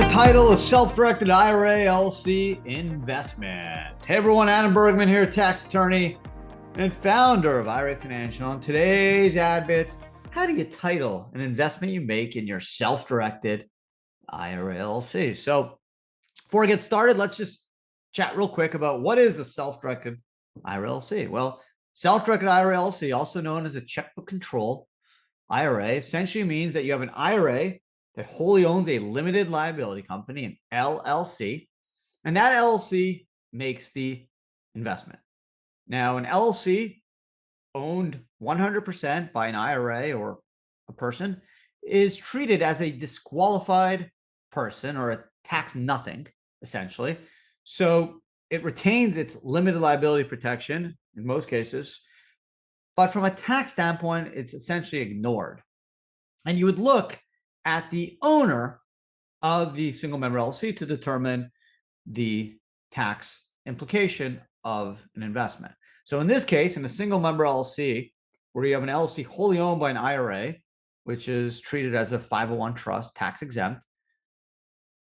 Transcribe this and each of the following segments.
Title is Self-Directed IRA LLC Investment. Hey everyone, Adam Bergman here, tax attorney and founder of IRA Financial. On today's AdBits, how do you title an investment you make in your self-directed IRA LLC? So before I get started, let's just chat real quick about what is a self-directed IRA LLC. Well, self-directed IRA LLC, also known as a Checkbook Control IRA, essentially means that you have an IRA that wholly owns a limited liability company, an LLC, and that LLC makes the investment. Now, an LLC owned 100% by an IRA or a person is treated as a disqualified person or a tax nothing, essentially. So it retains its limited liability protection in most cases, but from a tax standpoint, it's essentially ignored. And you would look at the owner of the single member LLC to determine the tax implication of an investment. So in this case, in a single member LLC, where you have an LLC wholly owned by an IRA, which is treated as a 501 trust, tax exempt,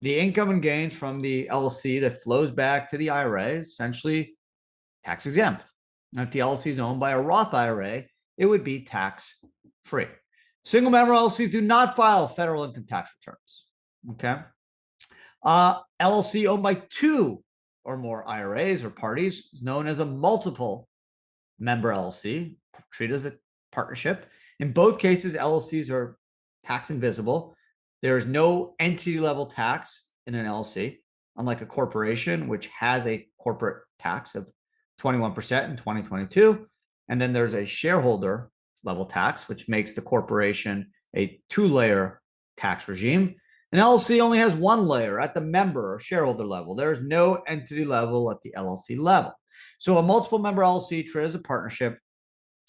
the income and gains from the LLC that flows back to the IRA is essentially tax exempt. And if the LLC is owned by a Roth IRA, it would be tax free. Single member LLCs do not file federal income tax returns. Okay. LLC owned by two or more IRAs or parties is known as a multiple member LLC, treated as a partnership. In both cases, LLCs are tax invisible. There is no entity level tax in an LLC, unlike a corporation, which has a corporate tax of 21% in 2022. And then there's a shareholder level tax, which makes the corporation a two-layer tax regime. An LLC only has one layer at the member or shareholder level. There is no entity level at the LLC level. So a multiple member LLC treated as a partnership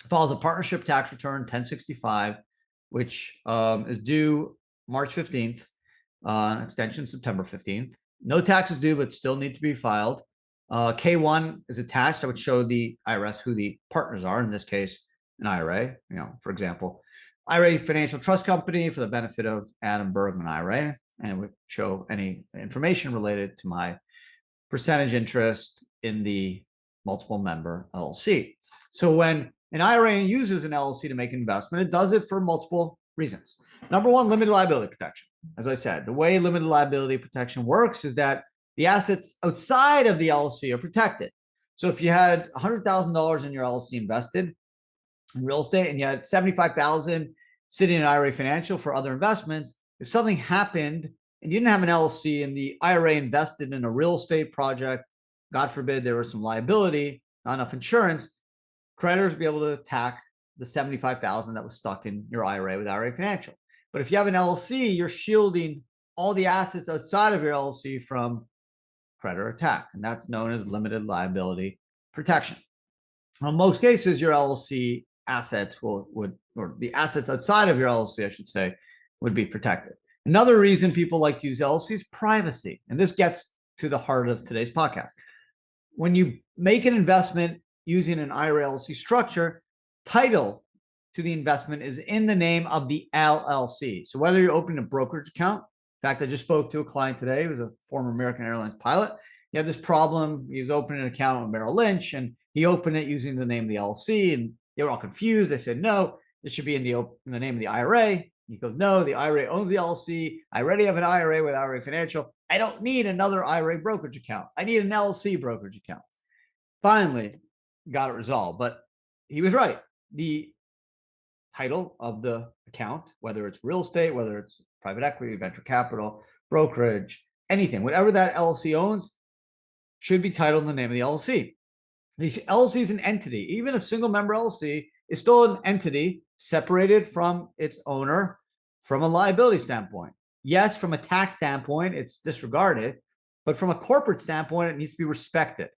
files a partnership tax return 1065, which is due March 15th, extension September 15th. No taxes due, but still need to be filed. K1 is attached. That would show the IRS who the partners are, in this case, an IRA, for example, IRA Financial Trust Company for the benefit of Adam Bergman IRA, and it would show any information related to my percentage interest in the multiple member LLC. So when an IRA uses an LLC to make an investment, it does it for multiple reasons. Number one, limited liability protection. As I said, the way limited liability protection works is that the assets outside of the LLC are protected. So if you had $100,000 in your LLC invested in real estate and you had $75,000 sitting in IRA Financial for other investments, if something happened and you didn't have an LLC and the IRA invested in a real estate project, God forbid there was some liability, not enough insurance, creditors would be able to attack the $75,000 that was stuck in your IRA with IRA Financial. But if you have an LLC, you're shielding all the assets outside of your LLC from creditor attack, and that's known as limited liability protection. In most cases, your LLC assets or the assets outside of your LLC, I should say, would be protected. Another reason people like to use LLC is privacy, and this gets to the heart of today's podcast. When you make an investment using an IRA LLC structure, title to the investment is in the name of the LLC. So whether you're opening a brokerage account, in fact, I just spoke to a client today who was a former American Airlines pilot. He had this problem. He was opening an account with Merrill Lynch, and he opened it using the name of the LLC, and they were all confused. They said, no, it should be in the name of the IRA. He goes, no, the IRA owns the LLC. I already have an IRA with IRA Financial. I don't need another IRA brokerage account. I need an LLC brokerage account. Finally, got it resolved, but he was right. The title of the account, whether it's real estate, whether it's private equity, venture capital, brokerage, anything, whatever that LLC owns, should be titled in the name of the LLC. The LLC is an entity. Even a single member LLC is still an entity separated from its owner from a liability standpoint. Yes, from a tax standpoint, it's disregarded, but from a corporate standpoint, it needs to be respected.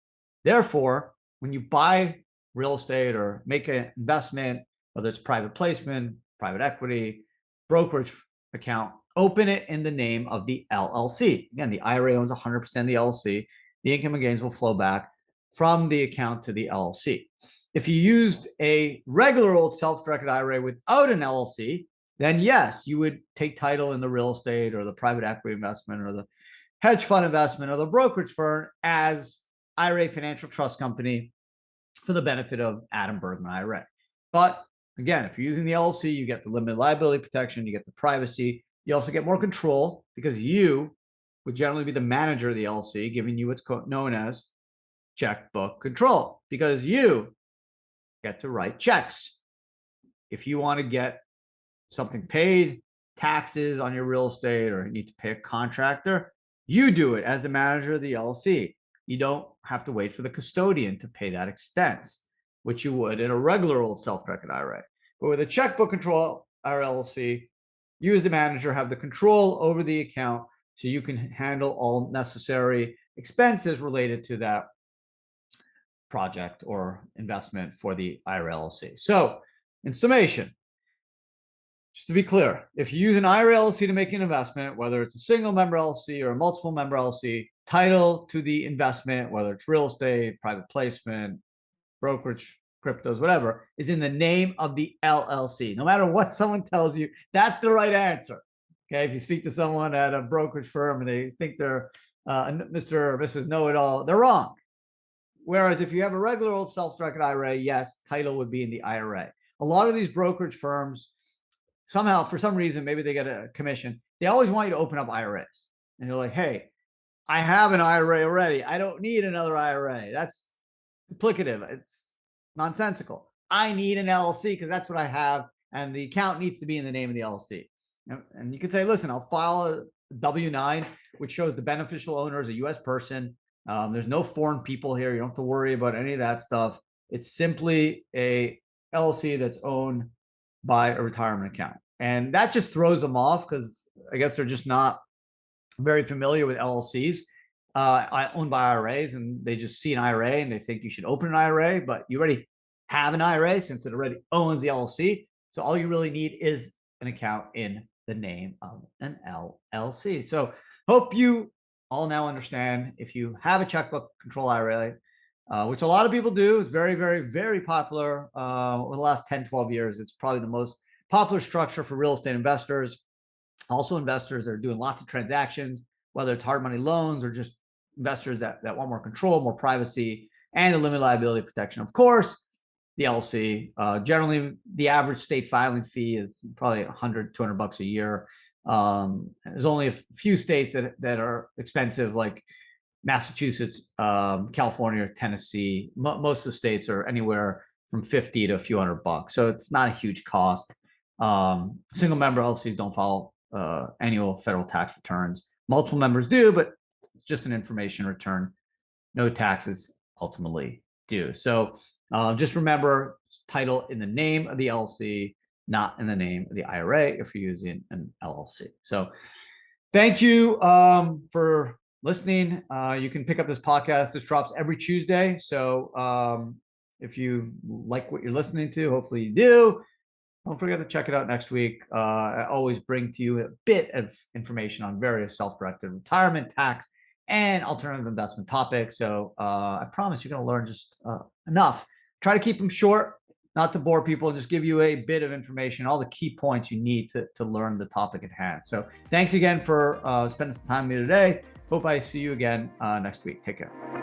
Therefore, when you buy real estate or make an investment, whether it's private placement, private equity, brokerage account, open it in the name of the LLC. Again, the IRA owns 100% of the LLC. The income and gains will flow back from the account to the LLC. If you used a regular old self-directed IRA without an LLC, then yes, you would take title in the real estate or the private equity investment or the hedge fund investment or the brokerage firm as IRA Financial Trust Company for the benefit of Adam Bergman IRA. But again, if you're using the LLC, you get the limited liability protection, you get the privacy, you also get more control because you would generally be the manager of the LLC, giving you what's known as checkbook control, because you get to write checks. If you want to get something paid, taxes on your real estate, or you need to pay a contractor, you do it as the manager of the LLC. You don't have to wait for the custodian to pay that expense, which you would in a regular old self-directed IRA. But with a checkbook control IRA LLC, you as the manager have the control over the account, so you can handle all necessary expenses related to that project or investment for the IRA LLC. So in summation, just to be clear, if you use an IRA LLC to make an investment, whether it's a single member LLC or a multiple member LLC, title to the investment, whether it's real estate, private placement, brokerage, cryptos, whatever, is in the name of the LLC. No matter what someone tells you, that's the right answer. Okay, if you speak to someone at a brokerage firm and they think they're Mr. or Mrs. Know-it-all, they're wrong. Whereas if you have a regular old self-directed IRA, yes, title would be in the IRA. A lot of these brokerage firms, somehow, for some reason, maybe they get a commission, they always want you to open up IRAs. And you're like, hey, I have an IRA already. I don't need another IRA. That's duplicative. It's nonsensical. I need an LLC because that's what I have. And the account needs to be in the name of the LLC. And you could say, listen, I'll file a W-9, which shows the beneficial owner is a U.S. person. There's no foreign people here. You don't have to worry about any of that stuff. It's simply a LLC that's owned by a retirement account. And that just throws them off because I guess they're just not very familiar with LLCs owned by IRAs, and they just see an IRA and they think you should open an IRA, but you already have an IRA since it already owns the LLC. So all you really need is an account in the name of an LLC. So hope you all now understand, if you have a checkbook control IRA, which a lot of people do, is very, very, very popular over the last 10, 12 years. It's probably the most popular structure for real estate investors. Also investors that are doing lots of transactions, whether it's hard money loans or just investors that want more control, more privacy, and the limited liability protection. Of course, the LLC, generally the average state filing fee is probably $100, $200 a year. There's only a few states that are expensive, like Massachusetts, California, Tennessee. Most of the states are anywhere from 50 to a few $100. So it's not a huge cost. Single member LLCs don't file annual federal tax returns. Multiple members do, but it's just an information return. No taxes ultimately due. So just remember, title in the name of the LLC, not in the name of the IRA if you're using an LLC. So thank you for listening. You can pick up this podcast. This drops every Tuesday. So if you like what you're listening to, hopefully you do. Don't forget to check it out next week. I always bring to you a bit of information on various self-directed retirement, tax, and alternative investment topics. So I promise you're going to learn just enough. Try to keep them short, not to bore people, and just give you a bit of information, all the key points you need to learn the topic at hand. So thanks again for spending some time with me today. Hope I see you again next week. Take care.